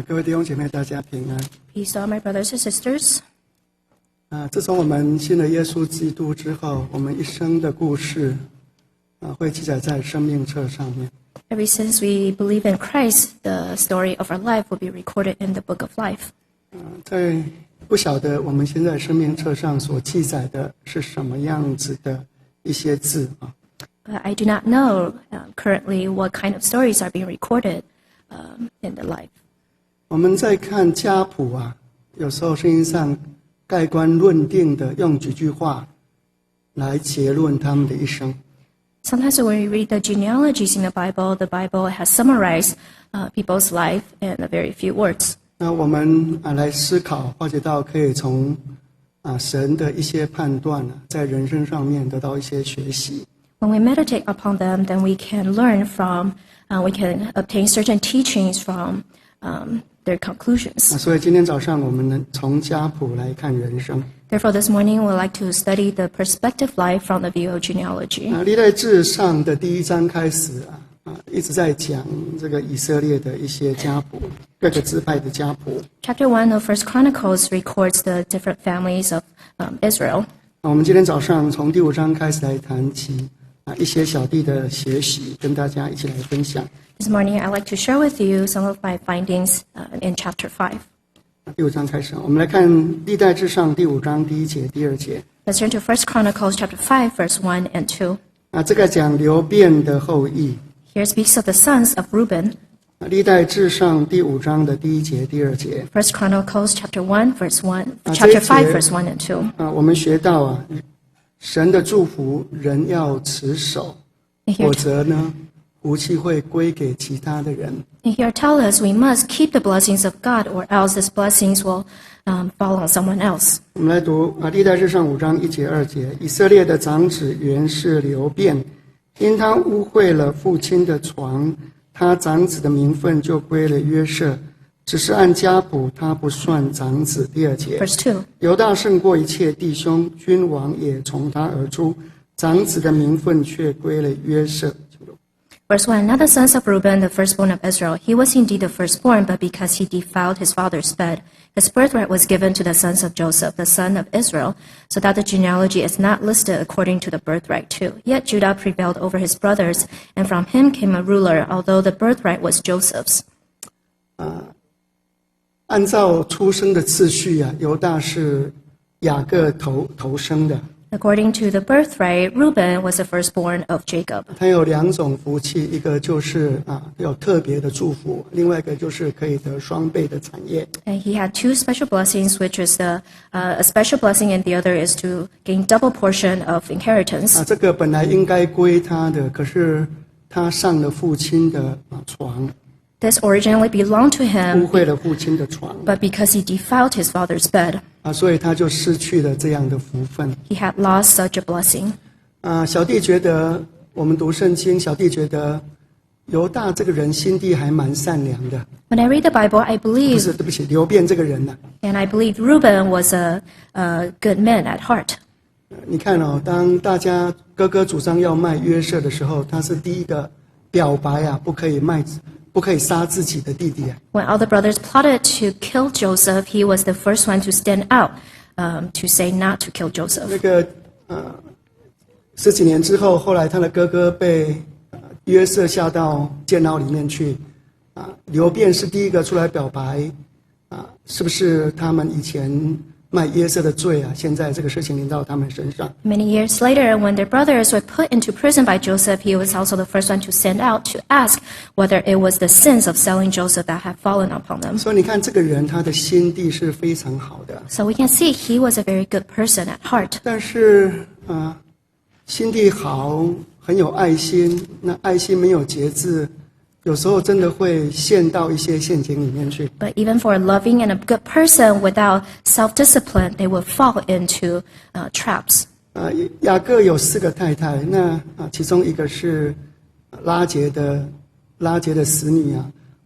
各位弟兄姐妹，大家平安。Peace to all my brothers and sisters. 自从我们信了耶稣基督之后，我们一生的故事会记载在生命册上面。Ever since we believe in Christ, the story of our life will be recorded in the book of life. 在不晓得我们现在生命册上所记载的是什么样子的一些字啊。But I do not know currently what kind of stories are being recorded in the life. 我们在看家谱啊，有时候圣经上盖棺论定的用几句话来结论他们的一生。Sometimes when we read the genealogies in the Bible has summarized people's life in a very few words. 那我们来思考，或者到可以从神的一些判断在人生上面得到一些学习。When we meditate upon them, then we can learn from, we can obtain certain teachings from their conclusions. 所以今天早上我们能从家谱来看人生。Therefore, this morning we'd like to study the perspective life from the view of genealogy. 历代志上的第1章开始一直在讲这个以色列的一些家谱，各个支派的家谱。Chapter 1 of First Chronicles records the different families of Israel. 我们今天早上从第5章开始来谈起一些小弟的学习，跟大家一起来分享。This morning, I'd like to share with you some of my findings in Chapter 5. 第5章开始，我们来看历代志上第5章第1节、第2节。Let's turn to First Chronicles Chapter 5, verse 1 and 2. 这个讲流便的后裔。Here speaks of the sons of Reuben. 历代志上第5章的第1节、第2节。First Chronicles Chapter 1, verse 1, Chapter 5, verse 1 and 2. 我们学到神的祝福人要持守，否则呢，福气会归给其他的人。And here tell us we must keep the blessings of God, or else these blessings will fall on someone else. 我们来读历代志上5章1节、2节。以色列的长子原是流便，因他污秽了父亲的床，他长子的名分就归了约瑟。只是按家谱，他不算长子。第2节， Verse 2. 犹大胜过一切弟兄，君王也从他而出，长子的名分却归了约瑟。Verse 1. Now the sons of Reuben, the firstborn of Israel, he was indeed the firstborn, but because he defiled his father's bed, his birthright was given to the sons of Joseph, the son of Israel, so that the genealogy is not listed according to the birthright too. Yet Judah prevailed over his brothers, and from him came a ruler, although the birthright was Joseph's. 按照出生的次序犹大是雅各头生的。According to the birthright, Reuben was the firstborn of Jacob. 他有2种福气，一个就是有特别的祝福，另外一个就是可以得双倍的产业。And he had two special blessings, which is a special blessing, and the other is to gain double portion of inheritance. 这个本来应该归他的，可是他上了父亲的床。This originally belonged to him, 污秽了父亲的床， but because he defiled his father's bed, 所以他就失去了这样的福分。 he had lost such a blessing. 小弟觉得我们读圣经，小弟觉得犹大这个人心地还蛮善良的。 When I read the Bible, I 不 believe, 是，对不起，流便这个人and I believe Reuben was a good man at heart. 你看当大家哥哥主张要卖约瑟的时候，他是第一个表白不可以杀自己的弟弟。 When all the brothers plotted to kill Joseph, he was the first one to stand out to say not to kill Joseph. 那个10几年之后，后来他的哥哥被约瑟下到监牢里面去，流便是第一个出来表白，是不是他们以前卖约瑟的罪现在这个事情临到他们身上。 Many years later, when their brothers were put into prison by Joseph, he was also the first one to stand out to ask whether it was the sins of selling Joseph that had fallen upon them. 所以你看这个人他的心地是非常好的， So we can see he was a very good person at heart. 但是心地好，很有爱心，那爱心没有节制，有时候真的会陷到一些陷阱里面去。 But even for a loving and a good person, without self-discipline, they would fall into traps. 雅各有4个太太，那其中一个是拉结的使女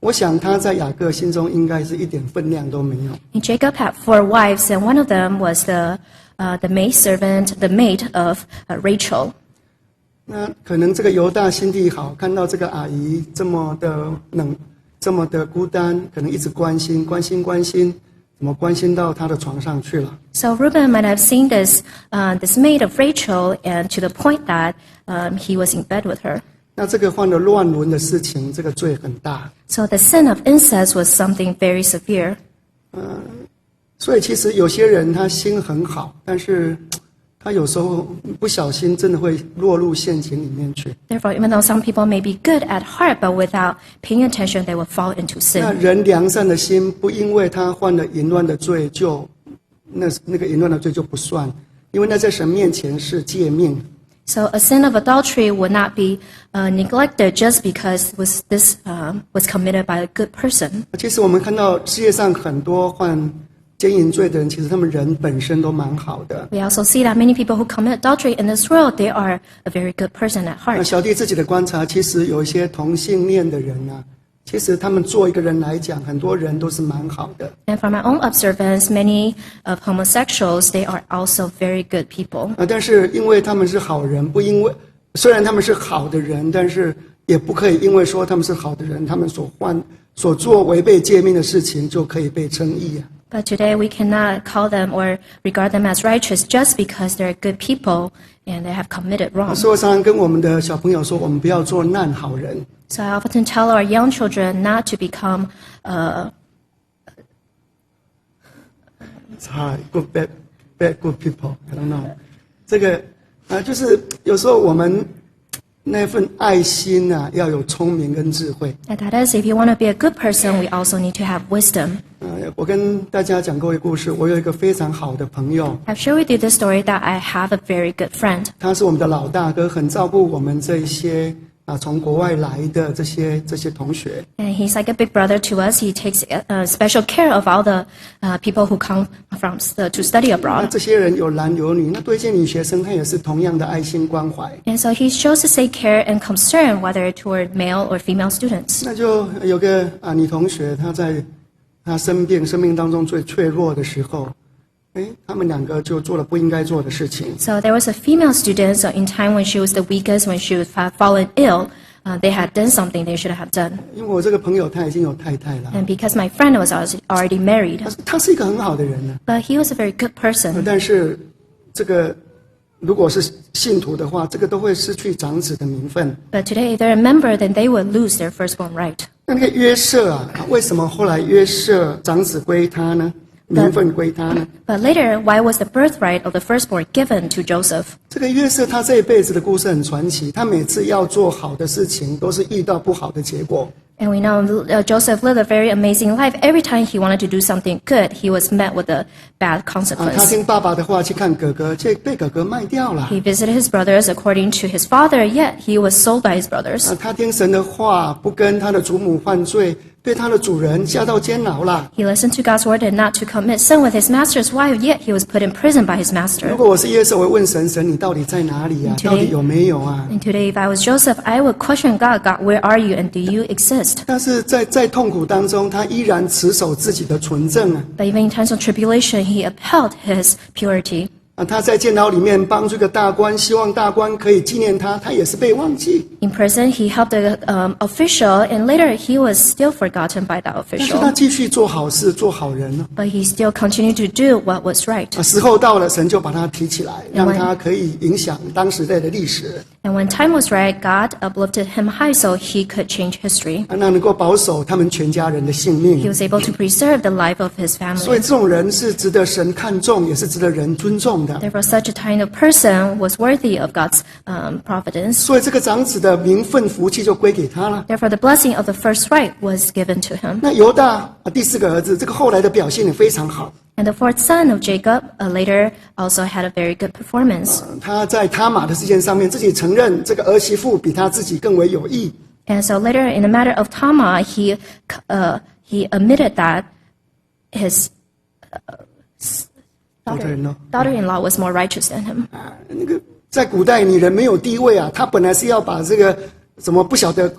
我想他在雅各心中应该是一点分量都没有。 And Jacob had 4 wives, and one of them was the maidservant, the maid of Rachel. 那可能这个犹大心地好，看到这个阿姨这么这么的孤单，可能一直关心，怎么关心到他的床上去了。So Reuben might have seen this maid of Rachel, and to the point that he was in bed with her. 那这个犯了乱伦的事情，这个罪很大。So the sin of incest was something very severe. 所以其实有些人他心很好，但是他有时候不小心真的会落入陷阱里面去。Therefore, even though some people may be good at heart, but without paying attention, they will fall into 那 sin. 人良善的心，不因为他犯了淫乱的罪就那个淫乱的罪就不算，因为那在神面前是诫命。So a sin of adultery would not be neglected just because this was committed by a good person. 其实我们看到世界上很多犯奸淫罪的人，其实他们人本身都蛮好的。We also see that many people who commit adultery in this world, they are a very good person at 那 heart. 小弟自己的观察，其实有一些同性恋的人啊，其实他们做一个人来讲，很多人都是蛮好的。And from my own observance, many of homosexuals, they are also very good people. 但是因为他们是好人，不因为虽然他们是好的人，但是也不可以因为说他们是好的人，他们所做违背诫命的事情就可以被称义啊。But today we cannot call them or regard them as righteous just because they're good people and they have committed wrong. 所以我常常跟我们的小朋友说，我们不要做烂好人。So I often tell our young children not to become It's hard, bad good people. I don't know. 这个就是有时候我们那份爱心啊，要有聪明跟智慧。And that is, if you want to be a good person, we also need to have wisdom. 我跟大家讲过一个故事，我有一个非常好的朋友， I've shared with you the story that I have a very good friend. 他是我们的老大哥，很照顾我们这一些从国外来的这些同学。And he's like a big brother to us. He takes special care of all the people who come from to study 那 abroad. 这些人有男有女，那对一些女学生，他也是同样的爱心关怀。 And so he shows the same care and concern, whether toward male or female students. 那就有个女同学，她在她生命当中最脆弱的时候，他们两个就做了不应该做的事情。 So there was a female student, so in time when she was the weakest, when she was fallen ill, they had done something they should have done. 因为我这个朋友他已经有太太了， And because my friend was already married, 他是一个很好的人呢。 but he was a very good person. 但是这个如果是信徒的话，这个都会失去长子的名分。 But today, if they're a member, then they would lose their firstborn right. 那个约瑟为什么后来约瑟长子归他呢？名分归他呢？ But later, why was the birthright of the firstborn given to Joseph? 这个约瑟他这一辈子的故事很传奇，他每次要做好的事情，都是遇到不好的结果。 And we know Joseph lived a very amazing life. Every time he wanted to do something good, he was met with a bad 他 consequence. 听爸爸的话去看哥哥，却被哥哥卖掉了。 He visited his brothers according to his father, yet he was sold by his brothers. 他听神的话，不跟他的祖母犯罪，对他的主人下到监牢了。 He listened to God's word and not to commit sin with his master's wife, yet he was put in prison by his 如 master. 果我是耶稣，我会问神：神，你到底在哪里啊？到底有没有啊？ And today, if I was Joseph, I would question God, God, where are you and do you exist? 但是在痛苦当中，他依然持守自己的纯正啊！ But even in times of tribulation, he upheld his purity. 他在监牢里面帮助一个大官，希望大官可以纪念他，他也是被忘记。 In prison, he helped the official, and later he was still forgotten by that 但是他 official. 继续做好事，做好人呢。 But he still continued to do what was right. 时候到了，神就把他提起来，让他可以影响当时代的历史， And when time was right, God uplifted him high so he could change history. 让能够保守他们全家人的性 He 命。 was able to preserve the life of his 所以 family. 这种人是值得神看重，也是值得人尊重的。 Therefore, such a kind of person was worthy of God's providence. 所以这个长子的名分福气就归给他了。 Therefore, the blessing of the first right was given to him. 那犹大第四个儿子，这个后来的表现也非常好。 And the fourth son of Jacob later also had a very good performance. 他在他玛的事件上面，自己承认这个儿媳妇比他自己更为有益。 And so later, in the matter of Tamar, he admitted that his daughter-in-law was more righteous than him. 那个在古代女人没有地位啊，她本来是要把这个什么不晓得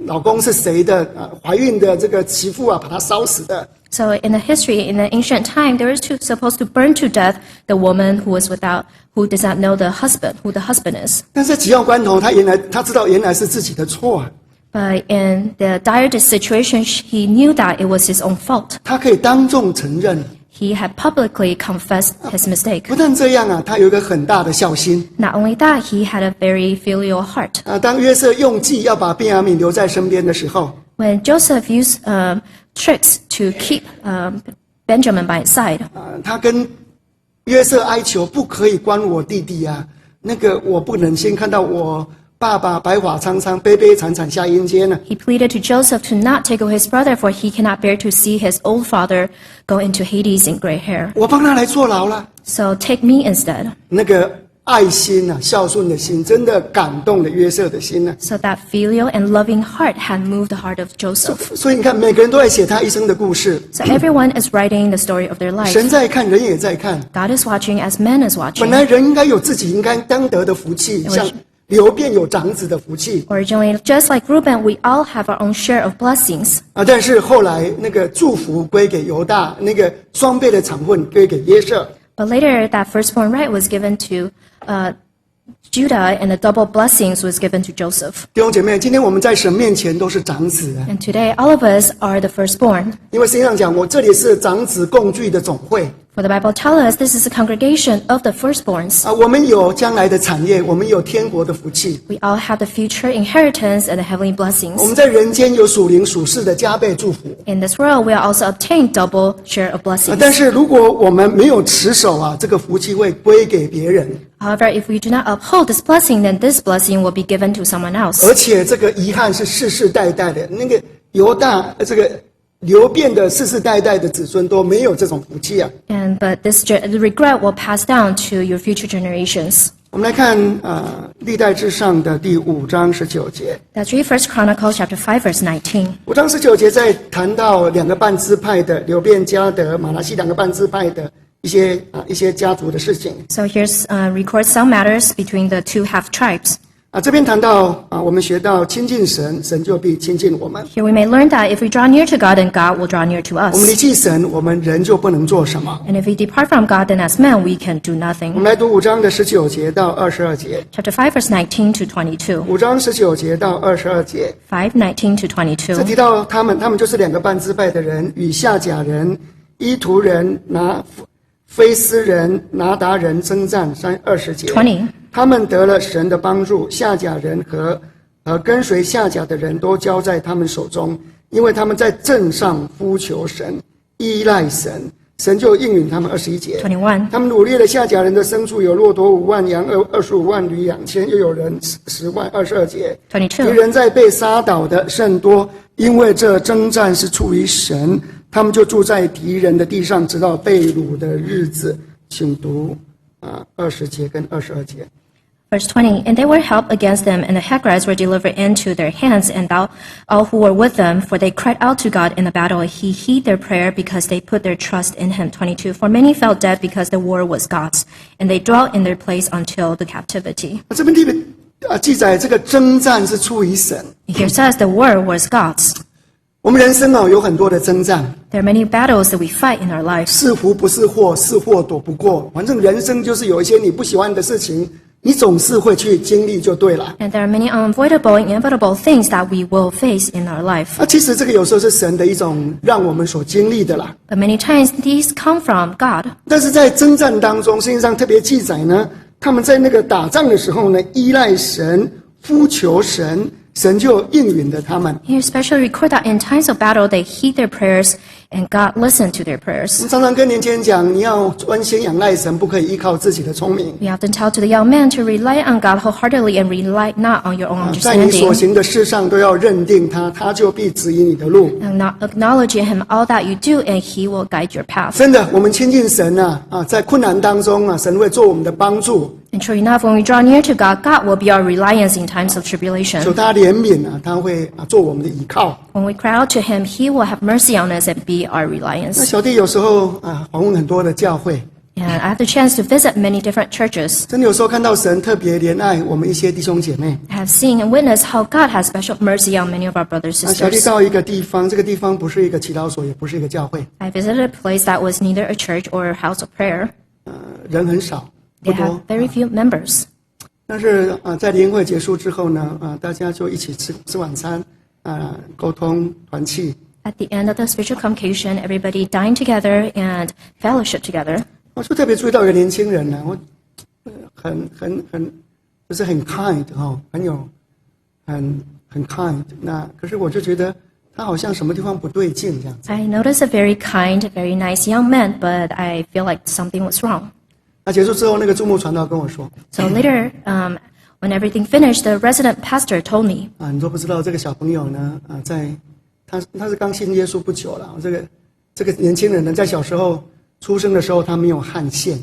老公是谁的怀孕的这个媳妇啊，把她烧死的。 So in the history, in the ancient time, they were supposed to burn to death the woman who does not know who the husband is. 但是紧要关头，她知道原来是自己的错啊。But in the dire situation, he knew that it was his own fault. 他可以当众承认。 He had publicly confessed his mistake. 不但这样啊，他有一个很大的孝心。 Not only that, he had a very filial heart. 当约瑟用计要把便雅悯留在身边的时候， When Joseph used tricks to keep Benjamin by his side, 他跟约瑟哀求，不可以关我弟弟啊，那个我不忍心看到我爸爸白发苍苍、悲悲惨惨下阴间呢。 he pleaded to Joseph to not take away his brother, for he cannot bear to see his old father go into Hades in gray hair. 我帮他来坐牢了。 So take me instead. 那个爱心啊，孝顺的心，真的感动了约瑟的心呢。 So that filial and loving heart had moved the heart of Joseph. 所以你看，每个人都在写他一生的故事。 So everyone is writing the story of their life. 神在看，人也在看。 God is watching as man is 本 watching. 来人应该有自己应该当得的福气，像流便有长子的福气 Originally, just like Reuben, we all have our own share of blessings. 啊。但是后来那个祝福归给犹大，那个双倍的产分归给约瑟。 But later, that firstborn right was given to Judah, and the double blessings was given to Joseph. 弟兄姐妹，今天我们在神面前都是长子啊， And today, all of us are the firstborn. 因为圣经上讲，我这里是长子共聚的总会 For the Bible tells us this is a congregation of the firstborns. 啊。我们有将来的产业，我们有天国的福气， We all have the future inheritance and the heavenly 我 blessings. 们在人间有属灵属世的加倍祝福 In this world, we are also obtained double share of 啊。 blessings. 但是如果我们没有持守啊，这个福气会归给别人， However, if we do not uphold this blessing, then this blessing will be given to someone else. 而且这个遗憾是世世代代的。那个犹大这个流变的世世代代的子孙都没有这种福气啊。 But this regret will pass down to your future generations. 我们来看历代志上的第5章19节。 Let's read 1 Chronicles chapter 5, verse 19. 5章19节在谈到2个半支派的流变、迦得、马拿西2个半支派的一些家族的事情 So here's records some matters between the two half tribes. 啊。这边谈到我们学到亲近神，神就必亲近我们； Here we may learn that if we draw near to God, then God will draw near to 我们离 us. 弃神，我们人就不能做什么。 And if we depart from God, then as men we can do 我 nothing. 们来读5章的19节到22节。 Chapter 5, verse 19 to 22. 5章19节到22节， 5:19 to 这 22. 提到他们就是2个半支派的人，与夏甲人、伊图人、菲斯人、拿达人征战。20节， 20. 他们得了神的帮助，夏甲人和跟随夏甲的人都交在他们手中，因为他们在阵上呼求神，依赖神，神就应允他们。21节， 21. 他们掳掠了夏甲人的牲畜，有骆驼5万，羊25万，驴2000，又有人10万。22节，敌22. 人在被杀倒的甚多，因为这征战是出于神，他们就住在敌人的地上，直到被掳的日子。请读20节跟22节。Verse 20, And they were helped against them, and the Hagrites were delivered into their hands, and all who were with them, for they cried out to God in the battle. He heeded their prayer because they put their trust in him. 22, For many fell dead because the war was God's, and they dwelt in their place until the captivity. 这边记载这个征战是出于神。 Here says the war was God's. 我们人生有很多的征战， There are many battles that we fight in our lives. 是福不是祸，是祸躲不过。反正人生就是有一些你不喜欢的事情，你总是会去经历就对了。 And there are many unavoidable and inevitable things that we will face in our life. 其实这个有时候是神的一种让我们所经历的啦。 But many times these come from God. 但是在征战当中，圣经上特别记载呢，他们在那个打仗的时候呢，依赖神，呼求神，神就应允了他们。 Here especially record that in times of battle they heed their prayers and God listened to their 我 prayers. 们常常跟年轻人讲，你要专心仰赖神，不可以依靠自己的聪明。 We often tell to the young men to rely on God wholeheartedly and rely not on your own 在你所 understanding. 行的事上都要认定他，他就必指引你的路。 And not acknowledging him all that you do and he will guide your path. 真的，我们亲近神在困难当中神会做我们的帮助， And true enough, when we draw near to God, God will be our reliance in times of 求 tribulation. 他怜悯他会做我们的依靠。 When we cry out to him, he will have mercy on us and be our 那 reliance. 小弟有时候访问很多的教会， And I have the chance to visit many different churches. 真的有时候看到神特别怜爱我们一些弟兄姐妹。 I have seen and witnessed how God has special mercy on many of our brothers and 小弟 sisters. 到一个地方，这个地方不是一个祈祷所，也不是一个教会， I visited a place that was neither a church or a house of prayer. 人很少，不 They 多 have。very few members. 但是在联会结束之后呢，大家就一起吃晚餐，沟通团契。 At the end of the spiritual convocation, everybody dined together and fellowship together. 我就特别注意到一个年轻人呢，我就是很 kind 很 kind。那可是我就觉得他好像什么地方不对劲这样子。 I noticed a very kind, very nice young man, but I feel like something was wrong. 那结束之后，那个驻牧传道跟我说 So later, when everything finished, the resident pastor told me, 你都不知道这个小朋友呢他是刚信耶稣不久了，这个年轻人呢，在小时候出生的时候他没有汗腺。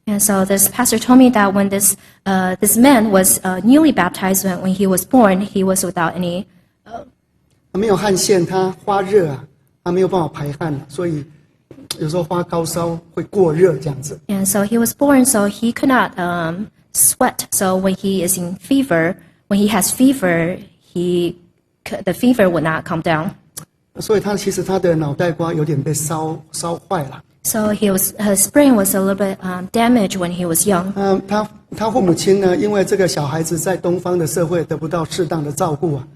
and so this pastor told me that when this man was newly baptized, when he was born, he was without any. 他没有汗腺，他发热啊，他没有办法排汗，所以有时候发高烧会过热这样子。 And so he was born, so he could not sweat. So when he is in fever, when he has fever, the fever would not come down. 所以其实他的脑袋瓜有点被烧坏了。 So his brain was a little bit damaged when he was young. 他父母亲呢，因为这个小孩子在东方的社会得不到适当的照顾啊，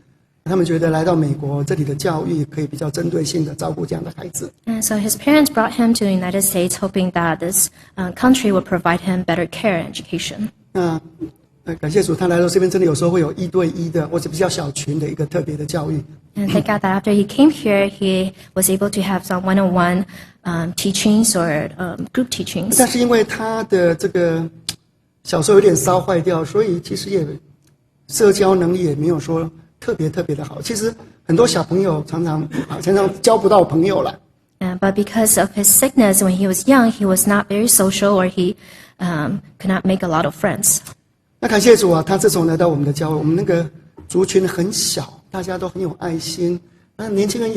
他们觉得来到美国这里的教育可以比较针对性的照顾这样的孩子。 And so his parents brought him to the United States, hoping that this country would provide him better care and education. 感谢主，他来到这边真的有时候会有1对1的或者比较小群的一个特别的教育。 And thank God that after he came here, he was able to have some one-on-one teachings or group teachings. 但是因为他的这个小时候有点烧坏掉，所以其实也社交能力也没有说特别的好。其实很多小朋友常常交不到朋友了。 But because of his sickness, when he was young, he was not very social, or he could not make a lot of friends. 那感谢主啊，他自从来到我们的教会，我们那个族群很小，大家都很有爱心，那年轻人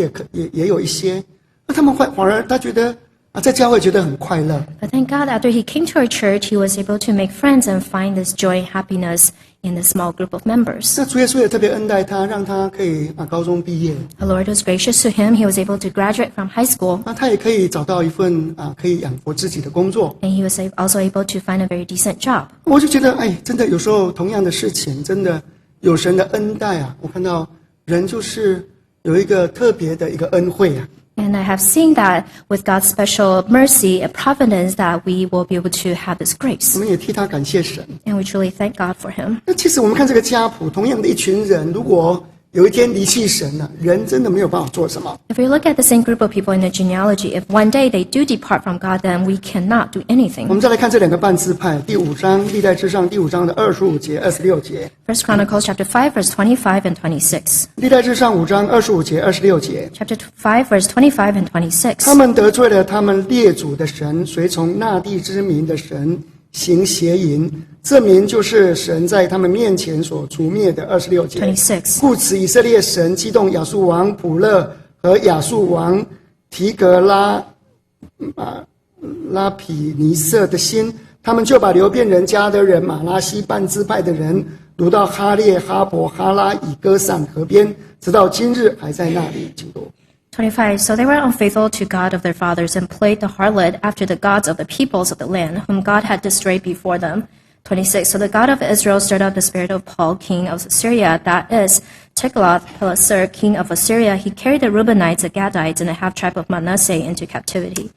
也有一些，那他们反而他觉得在教会觉得很快乐。 But thank God, after he came to our church, he was able to make friends and find this joy and happiness in the small group of members. 那主耶稣也特别恩待他，让他可以高中毕业， The Lord was gracious to him. He was able to graduate from high school, 那他也可以找到一份可以养活自己的工作。 and he was also able to find a very decent job. 我就觉得，真的有时候同样的事情，真的有神的恩待啊！我看到人就是有一个特别的一个恩惠啊。 And I have seen that with God's special mercy and providence that we will be able to have this 我 grace. 们也替他感谢神。 And we truly thank God for him. 那其实我们看这个家谱，同样的一群人，如果有一天离弃神了，人真的没有办法做什么。 If we look at the same group of people in the genealogy, if one day they do depart from God, then we cannot do 我 anything. 们再来看这两个半支派，第5章历代志上第5章的25节、26节。 First Chronicles chapter 5, verse 25 and 26. 历代志上5章25节、26节。 Chapter 5, verse 25 and 26. 他们得罪了他们列祖的神，随从那地之民的神行邪淫，这民就是神在他们面前所除灭的。26节。 26. 故此，以色列神激动亚述王普勒和亚述王提格拉匹尼色的心，他们就把流便人、迦得人、马拉西半支派的人掳到哈列、哈伯、哈拉、以哥散河边，直到今日还在那里。请读。 25. So they were unfaithful to God of their fathers and played the harlot after the gods of the peoples of the land, whom God had destroyed before them. 26. So the God of Israel stirred up the spirit of Paul, king of Syria, that is, Tiglath-Pileser, king of Assyria. He carried the Reubenites, the Gadites, and the half-tribe of Manasseh into captivity.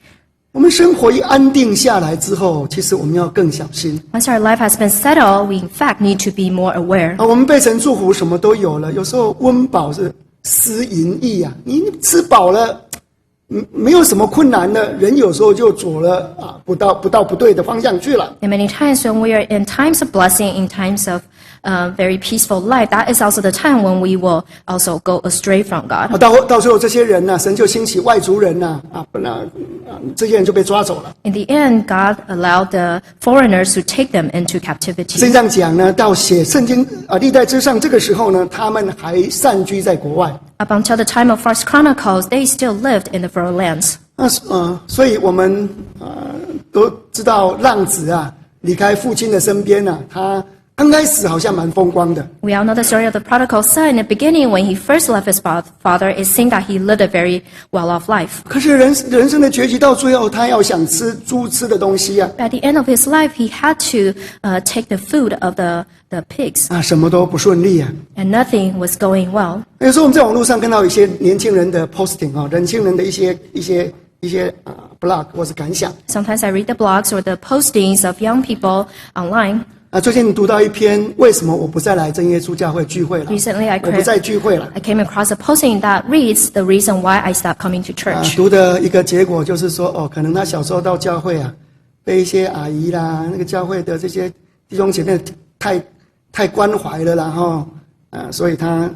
我们生活一安定下来之后，其实我们要更小心。 Once our life has been settled, we in fact need to be more aware. 我们被神祝福，什么都有了。有时候温饱是思淫逸啊，你吃饱了，没有什么困难的，人有时候就走了不对的方向去了。 And many times when we are in times of blessing, in times of very peaceful life, that is also the time when we will also go astray from God. 到最后这些人呢，神就兴起外族人呐，这些人就被抓走了。 In the end, God allowed the foreigners to take them into captivity. 圣经上讲呢，到写圣经历代之上这个时候呢，他们还散居在国外。 Up until the time of First Chronicles, they still lived in the foreign lands. 所以我们都知道浪子离开父亲的身边他刚开始好像蛮风光的， We all know the story of the prodigal son. In the beginning, when he first left his father, it seemed that he lived a very well-off life. 可是人生的结局到最后，他要想吃猪吃的东西啊， But at the end of his life, he had to take the food of the pigs, 什么都不顺利啊。 and nothing was going well. 有时候我们在网络上看到一些年轻人的 posting 年轻人的一些blog 或是感想。 Sometimes I read the blogs or the postings of young people online. 最近读到一篇，为什么我不再来真耶稣教会聚会了？ Recently, 我不再聚会了。 I came across a posting that reads the reason why I stopped coming to church. 读的一个结果就是说，可能他小时候到教会啊，被一些阿姨啦，那个教会的这些弟兄姐妹太关怀了啦，所以他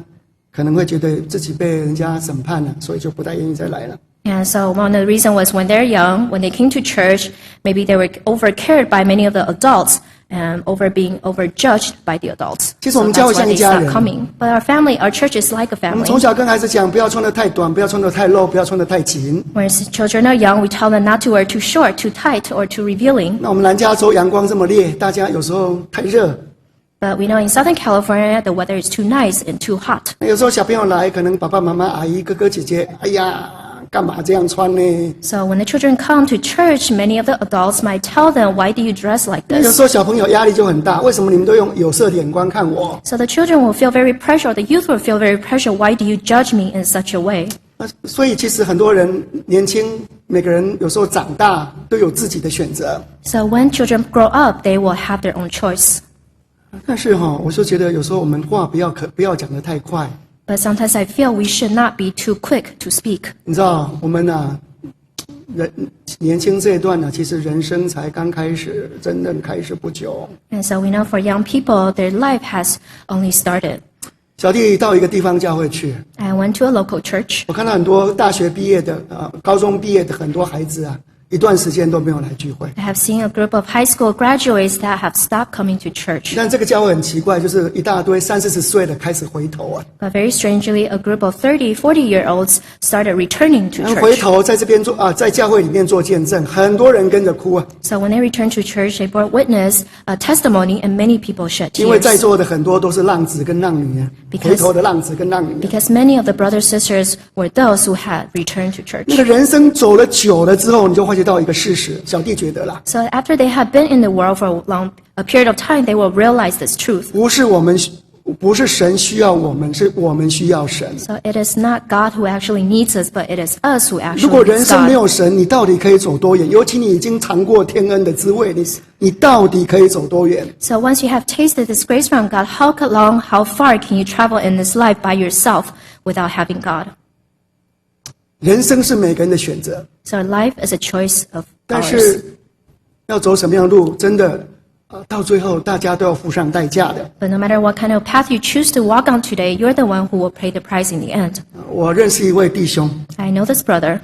可能会觉得自己被人家审判了，所以就不太愿意再来了。 And so one of the reasons was when they're young, when they came to church, maybe they were overcared by many of the adults and being overjudged by the adults. 其实我 So 们教会 that's 像 why 一 they 家 stopped 人。 coming. But our church is like a 我们 family. 从小跟孩子讲，不要穿得太短，不要穿得太露，不要穿得太紧。 When children are young, we tell them not to wear too short, too tight, or too revealing. 那我们南加州阳光这么烈，大家有时候太热。 But we know in Southern California, the weather is too nice and too hot. 有时候小朋友来，可能爸爸妈妈、阿姨、哥哥姐姐，哎呀，干嘛这样穿呢？ So when the children come to church, many of the adults might tell them, why do you dress like 有 this? 时候小朋友压力就很大，为什么你们都用有色的眼光看我？ So the children will feel very pressure, the youth will feel very pressure. Why do you judge me in such a way? 所以其实很多人年轻，每个人有时候长大都有自己的选择。 So when children grow up, they will have their own choice. 但是我就觉得有时候我们话不要讲得太快。 But sometimes I feel we should not be too quick to speak. 你知道我们年轻这一段其实人生才刚开始，真正开始不久。 And so we know for young people, their life has only started. 小弟到一个地方教会去， I went to a local church. 我看到很多大学毕业的、高中毕业的很多孩子啊，一段时间都没有来聚会。 I have seen a group of high school graduates that have stopped coming to church. 但这个教会很奇怪，就是一大堆30-40岁的开始回头啊， But very strangely, a group of 30, 40-year-olds started returning to 回 church. 头在这边在教会里面做见证，很多人跟着哭啊， So when they returned to church, they brought witness, a testimony, and many people shed 因为在 tears. 座的很多都是浪子跟浪女啊， Because- 回头的浪子跟浪女啊。 Because many of the brothers sisters were those who had returned to church. 那个人生走了久了之后，你就发觉到一个事实，小弟觉得啦， So after they had been in the world for a period of time, they will realize this truth. 不是神需要我们，是我们需要神。 So it is not God who actually needs us, but it is us who 如果 actually 人 needs 生没 God. 有神，你到底可以走多远？尤其你已经尝过天恩的滋味，你到底可以走多远？ So once you have tasted this grace from God, how long, how far can you travel in this life by yourself without having God? 人生是每个人的选择， So life is a choice of 但 ours. 是要走什么样的路，真的到最后大家都要付上代价的。 But no matter what kind of path you choose to walk on today, you're the one who will pay the price in the end. 我认识一位弟兄， I know this brother.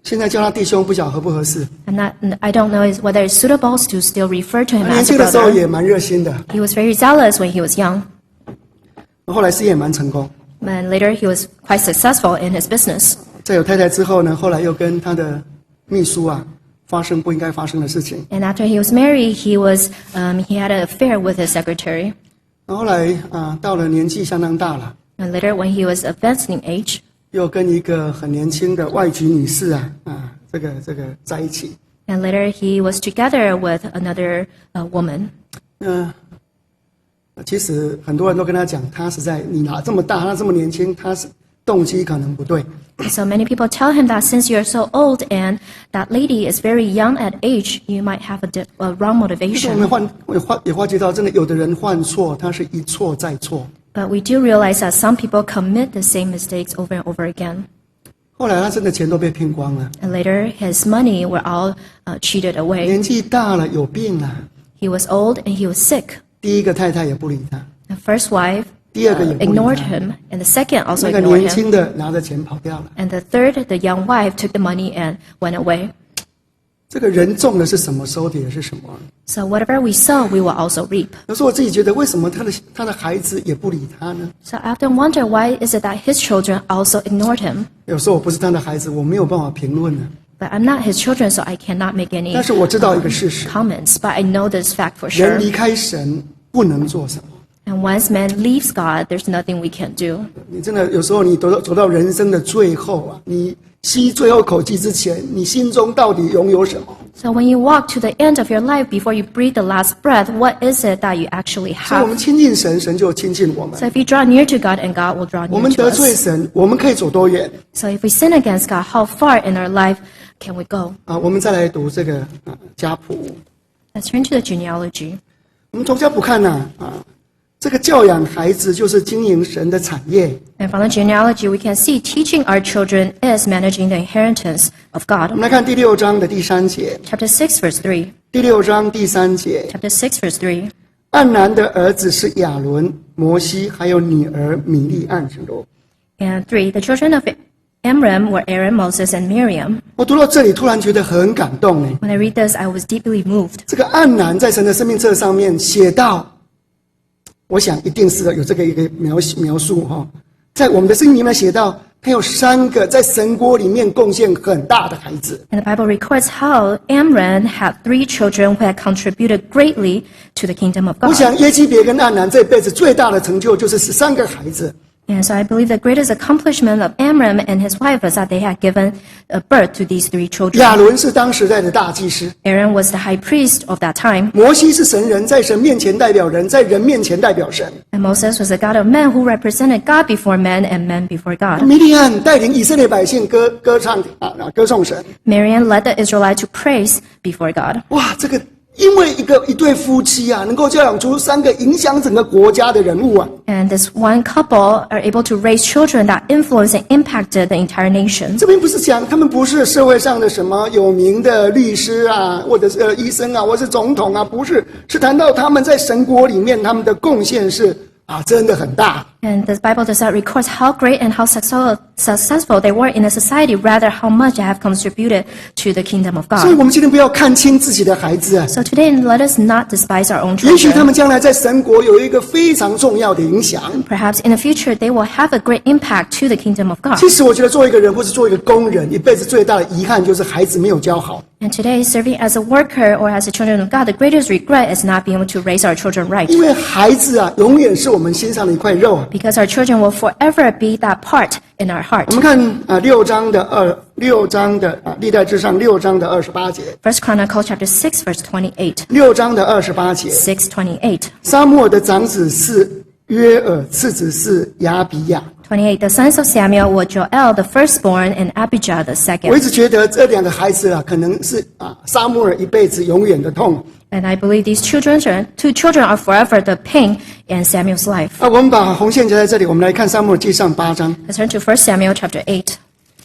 现在叫他弟兄，不晓得合不合适。 I don't know whether it's suitable to still refer to him 年 as a 轻的时候 brother. 也蛮热心的， He was very zealous when he was young, 后来事业也蛮成功。 and later he was quite successful in his business. 在有太太之后呢，后来又跟他的秘书发生不应该发生的事情。 And after he was married, he had an affair with his secretary. 后来到了年纪相当大了， And later, when he was advanced in age, 又跟一个很年轻的外籍女士这个在一起。 and later he was together with another woman. 其实很多人都跟他讲，他实在你拿这么大，他这么年轻，他是动机可能不对。 So many people tell him that since you're so old and that lady is very young at age, you might have a wrong 可是我们 motivation. 也发觉到，真的有的人犯错，他是一错再错。 But we do realize that some people commit the same mistakes over and over again. 后来他真的钱都被骗光了， And later, his money were all cheated away. 年纪大了有病了， He was old and he was sick. 第一个太太也不理他， The first wife 第二个也不理 ignored 他， him, and the second also 那个 ignored 年 him. 轻的拿着钱跑掉了。 And the third, the young wife, took the money and went away. 这个人种的是什么，收的也是什么。 So whatever we sow, we will also reap. 有时候我自己觉得，为什么他的孩子也不理他呢？ So I often wonder, why is it that his children also ignored him? 有时候我不是他的孩子，我没有办法评论呢。 But I'm not his children, so I cannot make any 但是我知道一个事实， comments. But I know this fact for 人 sure. 离开神不能做什么。And once man leaves God, there's nothing we can do. 你真的有时候你走到人生的最后啊，你吸最后口气之前，你心中到底拥有什么？ So when you walk to the end of your life, before you breathe the last breath, what is it that you actually 所以我们 have? 亲近神，神就亲近我们。 So if you draw near to God, and God will draw 我 near 们 to 得罪 us. 神，我们可以走多远 So if we sin against God, how far in our life can we go? 啊？我们再来读这个家谱。 Let's turn to the genealogy. 我们从家谱看呢这个教养孩子就是经营神的产业。 And from the genealogy, we can see teaching our children is managing the inheritance of 我 God. 们来看第6章的第3节。 Chapter 6, verse 3. 第6章第3节， Chapter 6, verse 3. 暗南的儿子是亚伦、摩西，还有女儿米利暗之罗。 And 3. The children of Amram were Aaron, Moses, and Miriam. 我读到这里，突然觉得很感动呢。 When I read this, I was deeply moved. 这个暗南在神的生命册上面写到，我想一定是有这个一个描述哈，在我们的圣经里面写到，他有3个在神国里面贡献很大的孩子。 And the Bible records how Amram had 3 children who had contributed greatly to the kingdom of 我 God. 想耶基别跟暗南这辈子最大的成就就是13个孩子。 And so I believe the greatest accomplishment of Amram and his wife was that they had given birth to these 3 children. 亚伦是当时代的大祭司， Aaron was the high priest of that time, 摩西是神人，在神面前代表人，在人面前代表神。 and Moses was the God of men who represented God before men and men before God. 米利暗带领以色列百姓歌颂神。 Miriam led the Israelites to praise before God. 哇，这个因为一对夫妻啊，能够教养出3个影响整个国家的人物啊。 And this one couple are able to raise children that influenced and impacted the entire nation. 这边不是讲他们不是社会上的什么有名的律师啊，或者是医生啊，或是总统啊，不是，是谈到他们在神国里面他们的贡献是真的很大。 And the Bible does not record how great and how successful they were in the society, rather how much they have contributed to the kingdom of 所以 God. 我们今天不要看轻自己的孩子啊， So today, let us not despise our own 也许他 children. 们将来在神国有一个非常重要的影响。 Perhaps in the future, they will have a great impact to the kingdom of God. 其实我觉得做一个人或是做一个工人，一辈子最大的遗憾就是孩子没有教好。 And today, serving as a worker or as a children of God, the greatest regret is not being able to raise our children right. 因为孩子啊，永远是我们心上的一块肉啊。 Because our children will forever be that part in our 我 heart. 们看6章的历代志上6章的28节， First Chronicles chapter 6, verse 28. 6章的28节， 6:28. 撒母耳的长子是约尔，次子是亚比亚。 28. The sons of Samuel were Joel, the firstborn, and Abijah, the 我一 second. 直觉得这2个孩子啊，可能是撒母耳一辈子永远的痛。 And I believe these two children are forever the pain in Samuel's life. 我们把红线夹在这里，我们来看撒母耳记上8章。 Let's turn to 1 Samuel chapter 8.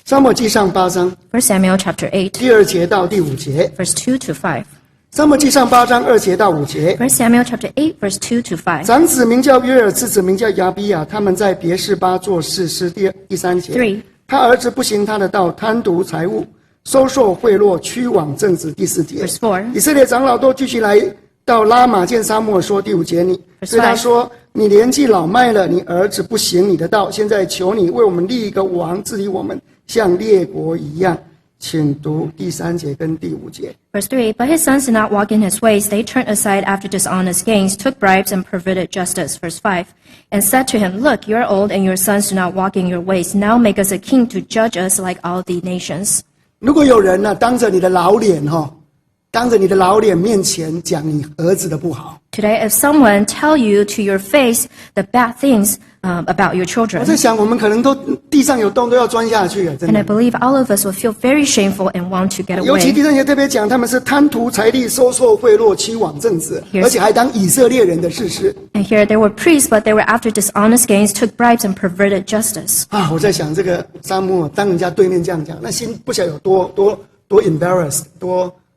撒母耳记上8章1 Samuel chapter 8, 第2节到第5节。 verse 2 to 5. 撒母耳记上8章2节到5节。 1 Samuel chapter 8, verse 2 to 5. 长子名叫约尔，次子名叫亚比亚，他们在别是巴做士师。第3节。 3. 他儿子不行他的道，贪渎财物，收受贿赂，屈枉正直。第4节。 Verse 4. 以色列长老都聚集来到拉玛见撒母耳说。第5节，你 Verse 对他 5. 说：“你年纪老迈了，你儿子不行你的道，现在求你为我们立一个王，治理我们，像列国一样。”请读第3节跟第5节。 Verse 3. But his sons did not walk in his ways. They turned aside after dishonest gains, took bribes, and perverted justice. Verse 5. And said to him, Look, you are old, and your sons do not walk in your ways. Now make us a king to judge us like all the nations. 如果有人呢，当着你的老脸面前讲你儿子的不好， Today, if someone tell you to your face the bad things about your 我 children, 在想，我们可能都地上有洞都要钻下去啊！真 and I 的。 believe all of us will feel very shameful and want to get 尤其 away. 第3节特别讲，他们是贪图财力、收受贿赂、屈枉正直， Here's- 而且还当以色列人的士师 And here they were priests, but they were after dishonest gains, took bribes, and perverted justice. 啊！我在想，这个撒母耳当人家对面这样讲，那心不晓得有多 embarrassed，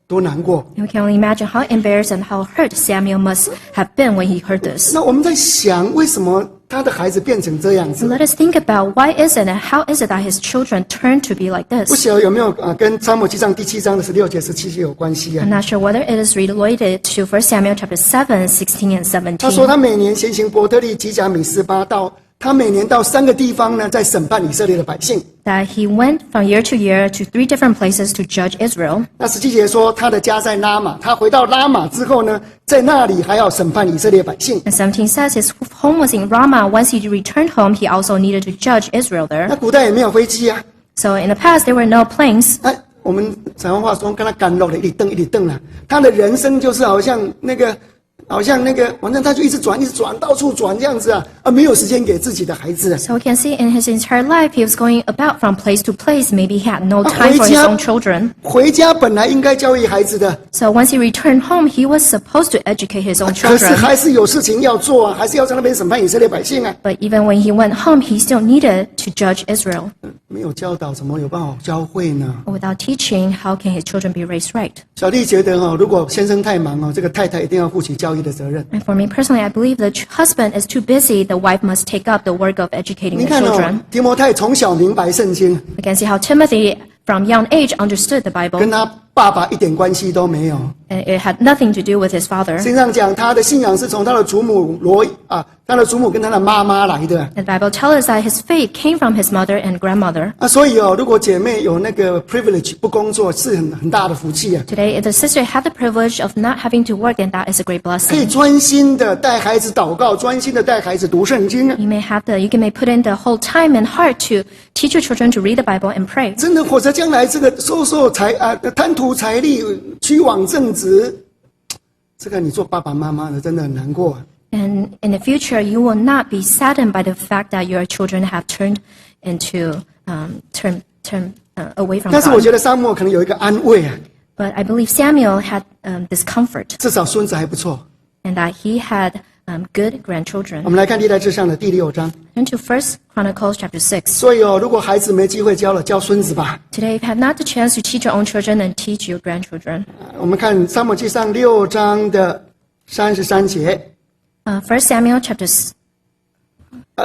多难过。 And we can only imagine how embarrassed and how hurt Samuel must have been when he heard this. 那我们在想，为什么他的孩子变成这样 So 子？ let us think about why is it and how is it that his children turned to be like 不 this? 晓得有没有跟撒母耳记上第7章的16节、17节有关系啊 I'm？not sure whether it is related to 1 Samuel chapter 7, 16, and 他说 17. 他每年先行伯特利、吉甲、米斯巴到他每年到3个地方呢，在审判以色列的百姓。That he went from year to year to 3 different places to judge Israel. 那17节说，他的家在拉玛，他回到拉玛之后呢，在那里还要审判以色列百姓。And 17 says his home was in Ramah. Once he returned home, he also needed to judge Israel 那 there. 古代也没有飞机啊， So in the past, there were no planes. 我们台湾话说，跟他赶路的一里蹬了。他的人生就是好像那个，反正他就一直转，到处转这样子啊，没有时间给自己的孩子。So we can see in his entire life, he was going about from place to place. Maybe he had no time for his own children. 回家本来应该教育孩子的， So once he returned home, he was supposed to educate his own 可是 children. 还是有事情要做啊，还是要在那边审判以色列百姓啊。 But even when he went home, he still needed to judge Israel. 没有教导，怎么有办法教会呢？ Without teaching, how can his children be raised right? 小弟觉得如果先生太忙这个太太一定要负起教育的责任。 And for me personally, I believe the husband is too busy. The wife must take up the work of educating 你 the 看 children. 提摩太从小明白圣经， We can see how Timothy, from young age, understood the 跟 Bible. 他爸爸一点关系都没有。 And it had nothing to do with his father. 圣经上讲，他的信仰是从他的祖母他的祖母跟他的妈妈来的。 The Bible tells us that his faith came from his mother and grandmother. 所以如果姐妹有那个 privilege 不工作，是很大的福气啊。 Today, if the sister had the privilege of not having to work, then that is a great 可以 blessing. 专心的带孩子祷告，专心的带孩子读圣经啊。 You may put in the whole time and heart to teach your children to read the Bible and pray. 真的，否则将来这个贪图财力、屈枉正直，这个你做爸爸妈妈的真的很难过啊。 And in the future, you will not be saddened by the fact that your children have turned into away from 但是我 God. 觉得撒母耳可能有一个安慰啊， But I believe Samuel had this comfort, 至少孙子还不错。 and that he had good grandchildren. 我们来看历代志上的第6章。 Turn to 1 Chronicles chapter 6. 所以如果孩子没机会教了，教孙子吧。 Today, if you have not the chance to teach your own children, then teach your grandchildren. 我们看撒母耳记上6章的33节。 1 Samuel chapter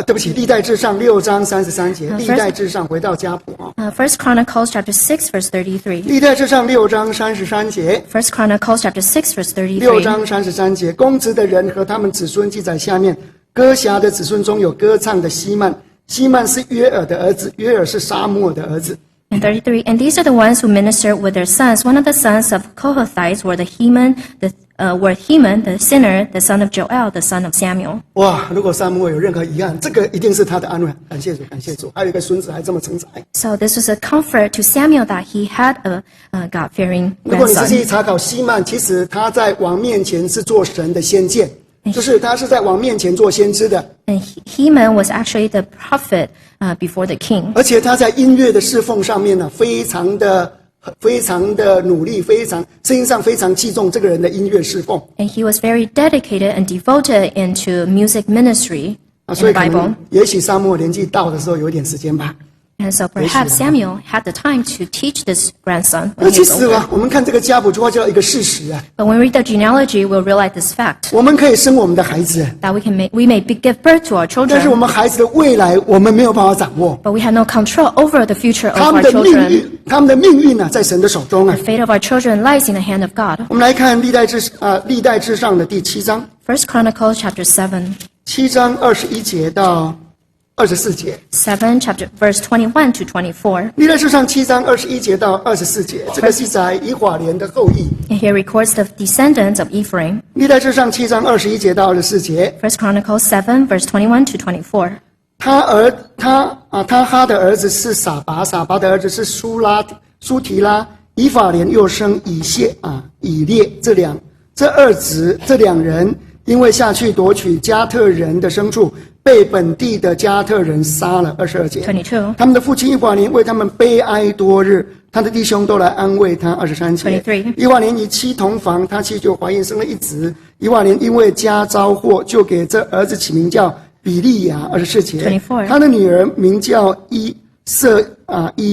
对不起，历代志上6章33节。历代志上回到家谱啊。 1 Chronicles chapter 6 verse 33. 历代志上6章33节。 1 Chronicles chapter 6 verse 6 33. 章33节，公职的人和他们子孙记载下面。歌辖的子孙中有歌唱的希曼，希曼是约尔的儿子，约尔是撒母耳的儿子。 And 33. And these are the ones who ministered with their sons. One of the sons of Kohathites were Heman, the sinner, the son of Joel, the son of Samuel. 哇！如果撒母耳有任何遗憾，这个一定是他的安慰。感谢主，感谢主。还有一个孙子还这么成才。 So this was a comfort to Samuel that he had a God-fearing 如果你仔细 grandson. 查考希曼，其实他在王面前是做神的先见，就是他是在王面前做先知的。 And Heman was actually the prophet before the king. 而且他在音乐的侍奉上面呢，非常的努力，圣经上非常器重这个人的音乐侍奉。 And he was very dedicated and devoted into music ministry in 所以 the 可能 Bible. 也许撒母耳年纪到的时候有一点时间吧。 And so perhaps Samuel had the time to teach this grandson 而 when he 其 was 实 older. 我们看这个家谱就会知道一个事实啊， But when we read the genealogy, we'll realize this fact, 我们可以生我们的孩子， that we may give birth to our 但是我 children, 们孩子的未来我们没有办法掌握， but we have no control over the future of 他 our 们的命 children. 运，他们的命运呢，在神的手中啊 The。fate of our children lies in the hand of God. 我们来看历代志上的第7章1 Chronicles chapter 7, ，7章21节到24节。 verse 21 to 24. 历代志上7章21节到24节，这个记载以法莲的后裔。 And here records the descendants of Ephraim. 历代志上7章21节到24节， 1 Chronicles 7, verse 21 to 24. 他哈的儿子是撒拔，撒拔的儿子是苏提拉，以法莲又生以列，这两人因为下去夺取加特人的牲畜，被本地的加特人杀了。22节， 22. 他们的父亲以法莲为他们悲哀多日，他的弟兄都来安慰他。23节， 23. 以法莲与妻同房，他妻就怀孕生了一子。以法莲因为家遭祸，就给这儿子起名叫比利亚。24节， 24. 他的女儿名叫伊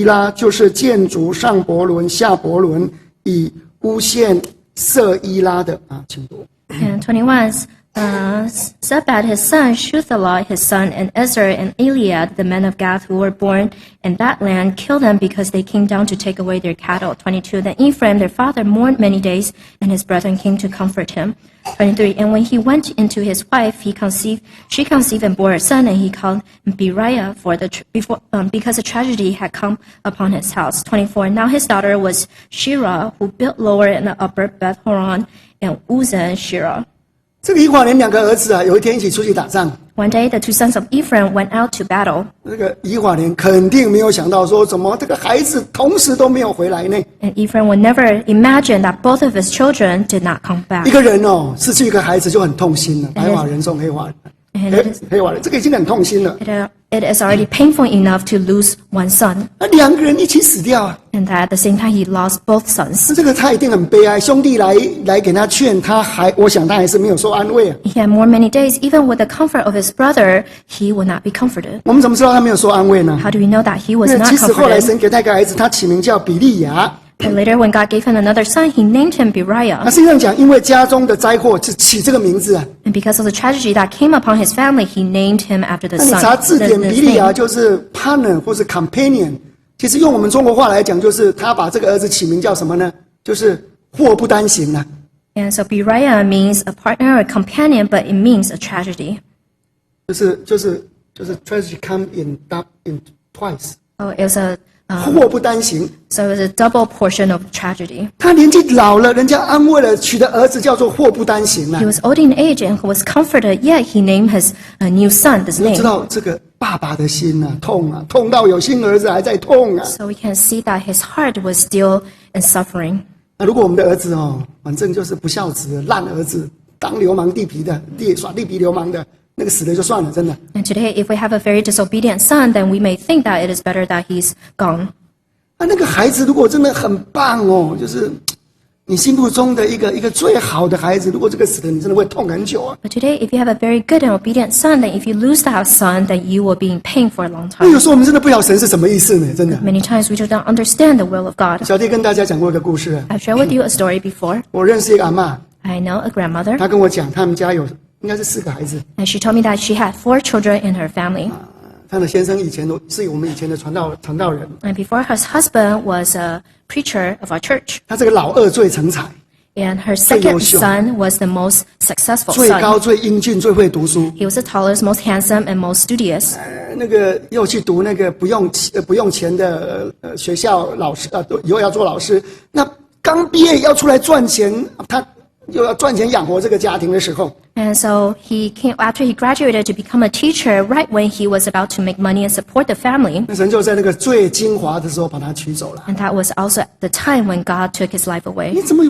拉，就是建筑上伯伦、下伯伦以诬陷色伊拉的请读。And 21 Zabad his son, Shuthalah his son, and Ezer and Eliad, the men of Gath who were born in that land, killed them because they came down to take away their cattle. 22. Then Ephraim, their father, mourned many days, and his brethren came to comfort him. 23. And when he went into his wife, she conceived and bore a son, and he called Beriah because a tragedy had come upon his house. 24. Now his daughter was Shirah, who built lower and upper Beth Horon, and Uzzah and Shirah. 这个以法莲2个儿子啊，有一天一起出去打仗。One day, the 2 sons of Ephraim went out to battle. 那个以法莲肯定没有想到说，怎么这个孩子同时都没有回来呢？ And Ephraim would never imagine that both of his children did not come 一 back. 个人哦，失去一个孩子就很痛心了。白发人送黑发人，黑发人，这个已经很痛心了。It is already painful enough to lose one son. 那2个人一起死掉啊！ And that at the same time, he lost both sons. 那这个他一定很悲哀。兄弟来给他劝，我想他还是没有受安慰啊。He had mourned many days. Even with the comfort of his brother, he would not be comforted. 我们怎么知道他没有受安慰呢？ How do we know that he was 那 not 其实后来 comforted? 神给他一个孩子，他起名叫比利亚。 And later, when God gave him another son, he named him 那 Beriah. 实际上讲，因为家中的灾祸是起这个名字啊。 And because of the tragedy that came upon his family, he named him after the 那你 son. 查字典， this 比利亚 name. 就是 partner 或是 companion。其实用我们中国话来讲，就是他把这个儿子起名叫什么呢？就是祸不单行啊。 And so Beriah means a partner or a companion, but it means a tragedy. 就是 tragedy come in twice。 Oh, it was a 祸不单行。 so it was a double portion of tragedy. 他年纪老了，人家安慰了，取的儿子叫做祸不单行啊 He。was old in age and was comforted, yet he named his new son this 你知 name. 道这个爸爸的心啊，痛啊，痛到有新儿子还在痛啊。 So we can see that his heart was still in suffering. 那如果我们的儿子哦，反正就是不孝子、烂儿子，当流氓地痞的，耍地痞流氓的，那个死了就算了，真的。 And today, if we have a very disobedient son, then we may think that it is better that he's gone. 那个孩子如果真的很棒哦，就是你心目中的一个最好的孩子，如果这个死了，你真的会痛很久啊。 But today, if you have a very good and obedient son, then if you lose that son, then you will be in pain for a long 那有 time. 时候我们真的不晓得神是什么意思呢，真的。 Many times we do not understand the will of God. 小弟跟大家讲过一个故事啊， I've shared with you a story before. 我认识一个阿嬷， I know a grandmother, 她跟我讲，他们家有应该是4个孩子。 and she told me that she had 4 children in her family. 她的先生以前都是我们以前的传道人， And before her husband was a preacher of our church. 他这个老二最成才， And her 最优 second 秀。 son was the most successful 最高 son. 最英俊最会读书， He was the tallest, most handsome, and most studious. 那个又去读那个不用钱的学校老师以后要做老师。那刚毕业要出来赚钱，他又要赚钱养活这个家庭的时候， And so he came after he graduated to become a teacher right when he was about to make money and support the family. 那神就在那个最精华的时候把他取走了。 And that was also the time when God took his life away. 你怎么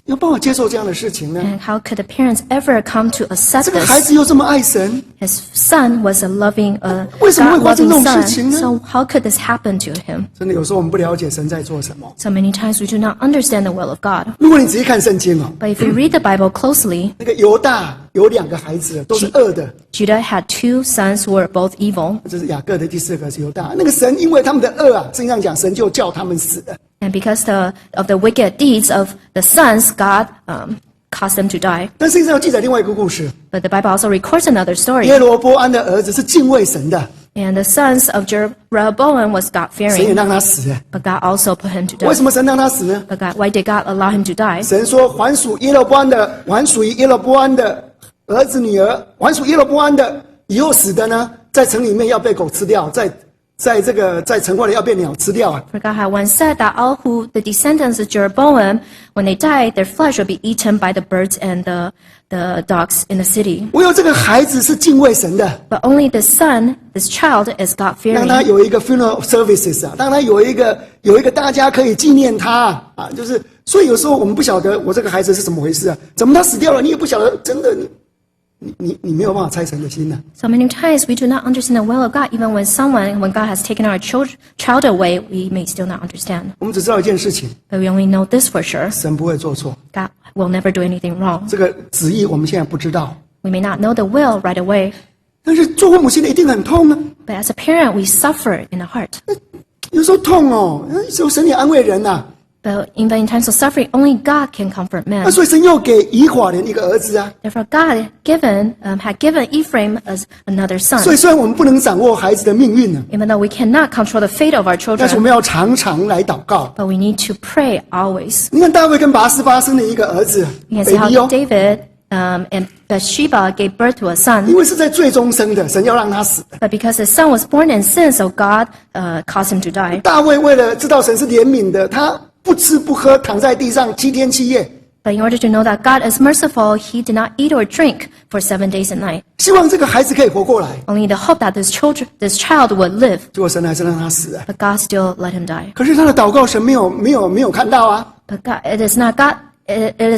有办法接受这样的事情呢？ And how could the parents ever come to accept 这个孩 this? 子又这么爱神， His son was a loving, 为什么会发生 God-loving 这种事情呢？ son. So how could this happen to him? 真的有时候我们不了解神在做什么。 So many times we do not understand the will of God. 如果你仔细看圣经哦， But if you read the Bible closely, 那个犹大有2个孩子，都是恶的。 Judah had 2 sons who were both evil. 这是雅各的第4个是犹大。那个神因为他们的恶啊，圣经上讲神就叫他们死了。 And because of the wicked deeds of the sons, God caused them to die. 但圣经上有记载另外一个故事， But the Bible also records another story. 耶罗波安的儿子是敬畏神的， And the sons of Jeroboam was 神也 God-fearing. 让他死了。 But God also put him to 为 death. 什么神让他死呢？ But why did God allow him to die? 神说还属耶罗波安的，还属于耶罗波安的儿子女儿，还属耶罗波安的以后死的呢，在城里面要被狗吃掉，在城外的要被鸟吃掉啊。 For God had once said that all the descendants of Jeroboam, when they died, their flesh would be eaten by the birds and the dogs in the city. 唯有这个孩子是敬畏神的， But only this son, this child, is 让 God-fearing. 他有一个 funeral services 啊，让他有一个大家可以纪念他啊，就是所以有时候我们不晓得我这个孩子是怎么回事啊，怎么他死掉了，你也不晓得，真的你没有办法猜神的心呢、 So many times we do not understand the will of God. Even when God has taken our child away, we may still not understand. 我们只知道一件事情， But we only know this for sure. 神不会做错， God will never do anything wrong. 这个旨意我们现在不知道， We may not know the will right away. 但是做父母亲的一定很痛啊， But as a parent, we suffer in the heart. 有时候痛哦，有时候神也安慰人呐、But even in times of suffering, only God can comfort men. 所以神又给以法莲一个儿子啊。 Therefore, God had given Ephraim as another 所 son. 以虽然我们不能掌握孩子的命运呢， Even though we cannot control the fate of our 但是我 children, 们要常常来祷告。 but we need to pray always. 你看大卫跟拔示巴生了一个儿子 You can see how baby 哦， David and Bathsheba gave birth to a 因 son, 为是在最终生的，神要让他死的。 but because his son was born in sin, so God caused him to die. 大卫为了知道神是怜悯的，他不吃不喝，躺在地上7天7夜， But in order to know that God is merciful, he did not eat or drink for 7 days and nights, 希望这个孩子可以活过来。 only in the hope that this child would live. 结果神还是让他死啊。 But God still let him die. 可是他的祷告神没有看到啊。 But it is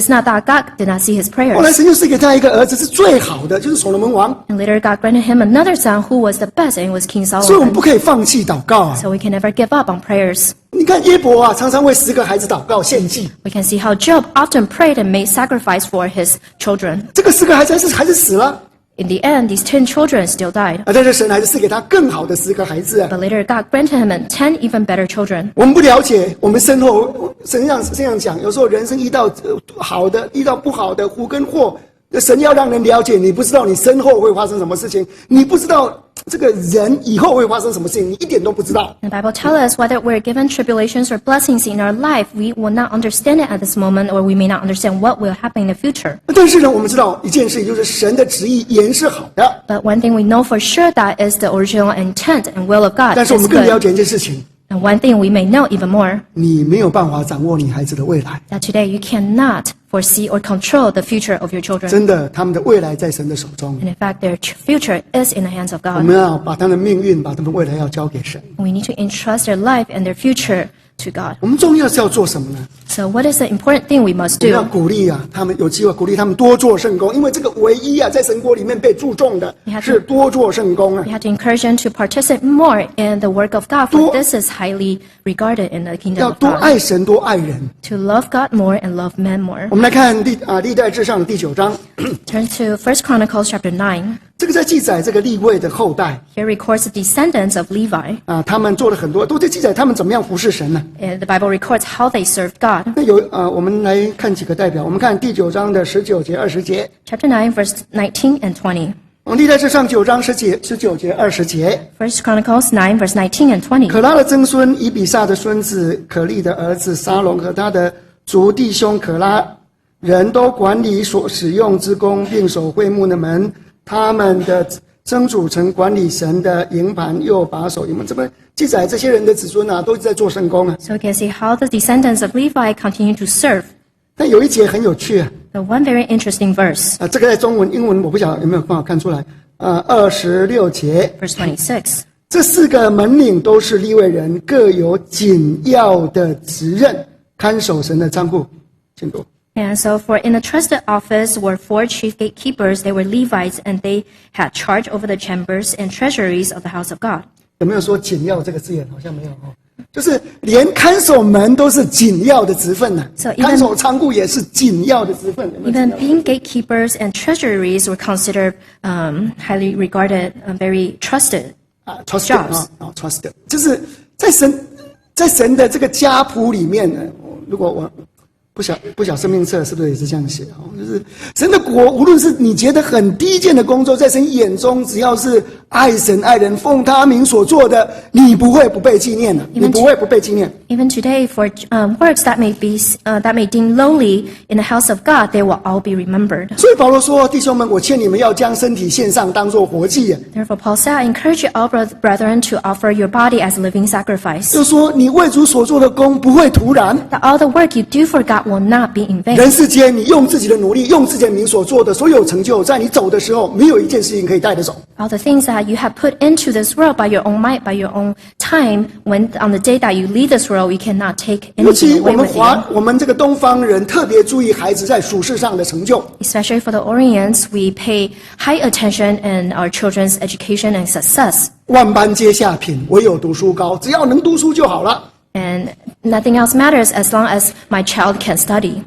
not that God did not see his 后来 prayers. 神就赐给他一个儿子，是最好的，就是所罗门王。 And later God granted him another son who was the best, and it was King 所以我们 Solomon. 不可以放弃祷告啊。 So we can never give up on prayers. 你看耶伯啊，常常为10个孩子祷告献祭， We can see how Job often prayed and made sacrifice for his children. 这个10个孩子还是死了 In the end, these 10 children still died. 啊，但是神还是赐给他更好的10个孩子啊。 But later God granted him 10 even better children. 我们不了解，我们身后神这样讲，有时候人生遇到好的，遇到不好的，福跟祸，神要让人了解，你不知道你身后会发生什么事情，你不知道这个人以后会发生什么事情，你一点都不知道。 The Bible tells us whether we're given tribulations or blessings in our life, we will not understand it at this moment, or we may not understand what will happen in the future. 但是呢，我们知道一件事情，就是神的旨意原是好的， But one thing we know for sure that is the original intent and will of God 但是我 is 们更了 good. 解一件事情， And one thing we may know even more, 你没有办法掌握你孩子的未来， that today you cannot foresee or control the future of your children. 真的，他们的未来在神的手中。 And in fact, their future is in the hands of 我 God. 们要把他们的命运，把他们的未来要交给神。 We need to entrust their life and their future to God. 我们重要是要做什么呢？ So what is the important thing we must 我们要 do? 鼓励啊，他们有机会鼓励他们多做圣工，因为这个唯一啊，在神国里面被注重的 You have to- 是多做圣工啊 We。have to encourage them to participate more in the work of God, for 多- this is highly regarded in the kingdom 要 of 多 God. 爱神，多爱人。 To love God more and love men more. 我们来看历代志上的第9章， Turn to 1 Chronicles chapter 9. 这个在记载这个利未的后代 Here records the descendants of Levi. 啊，他们做了很多，都在记载他们怎么样服侍神呢？ And the Bible records how they served God. 那我们来看几个代表，我们看第9章的19节、20节。 Chapter 9, verse 19 and 20. 历代志上9章19节、20节。 1 Chronicles 9, verse 19 and 20. 可拉的曾孙以比萨的孙子可利的儿子沙龙和他的族弟兄可拉人都管理所使用之功，并守会幕的门。他们的曾祖曾管理神的营盘，又把守营门。这么记载这些人的子孙啊，都在做圣工啊。 So we can see how the descendants of Levi continue to serve. 但有一节很有趣啊， The one very interesting verse, 这个在中文、英文我不晓得有没有办法看出来。26节， verse 26. 这4个门领都是利未人，各有紧要的职任，看守神的仓库。请读。 And so for in the trusted office were 4 chief gatekeepers. They were Levites, and they had charge over the chambers and treasuries of the house of God. 有没有说紧要这个字眼？好像没有哦。就是连看守门都是紧要的职分呢、 So even- 看守仓库也是紧要的职分。有没有 Even 紧要 being gatekeepers and treasuries were considered highly regarded, very trusted. trusted jobs trusted，就是在神的这个家谱里面呢，如果我不晓生命册是不是也是这样写哦？就是神的国，无论是你觉得很低贱的工作，在神眼中，只要是爱神爱人、奉他名所做的，你不会不被纪念的，你不会不被纪念。 Even today, for works that may deem lowly in the house of God, they will all be remembered. 所以保罗说：“弟兄们，我劝你们要将身体献上，当作活祭。” Therefore, Paul said, "I encourage you, all brethren, to offer your body as a living sacrifice, 就说你为主所做的工不会徒然。 that all the work you do for God will not be in vain." 人世间，你用自己的努力，用自己的名所做的所有成就，在你走的时候，没有一件事情可以带得走。 All the things that you have put into this world by your own might, by your own time, when on the day that you leave this world, you cannot take 尤 anything 其 away with you. 我们这个东方人特别注意孩子在属世上的成就。 Especially for the Orients, we pay high attention in our children's education and success. 万般皆下品，唯有读书高。只要能读书就好了。 And nothing else matters as long as my child can study.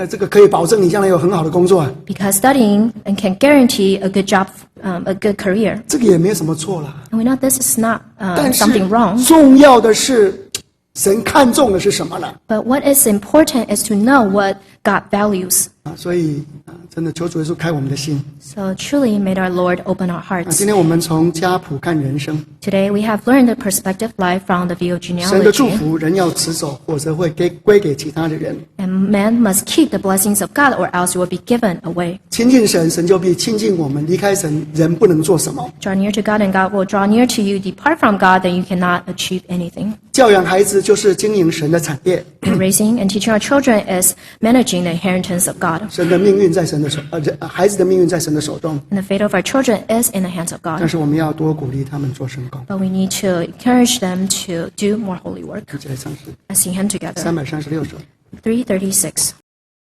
这个可以保证你将来有很好的工作啊。 Because studying and can guarantee a good job, a good career. 这个也没什么错啦。 And we know this is not 但是 something wrong. 重要的是，神看重的是什么呢？ But what is important is to know what God values. 所以真的求主耶稣开我们的心。 So truly, may our Lord open our hearts. 今天我们从家谱看人生， Today, we have learned the perspective life from the view of 神的祝 genealogy. 福人要持守，否则会归给其他的人。 And man must keep the blessings of God, or else it will be given away. 亲近神，神就必亲近我们；离开神，人不能做什么。 Draw near to God, and God will draw near to you. Depart from God, then you cannot achieve anything. 教养孩子就是经营神的产业， Raising and teaching our children is managing the inheritance of God. 神的命运在神的手，孩子的命运在神的手中。 And the fate of our children is in the hands of 但 God. 是我们要多鼓励他们做圣工。 But we need to encourage them to do more holy work. 一起来唱诗 Let's sing hymn together. 336首。 336.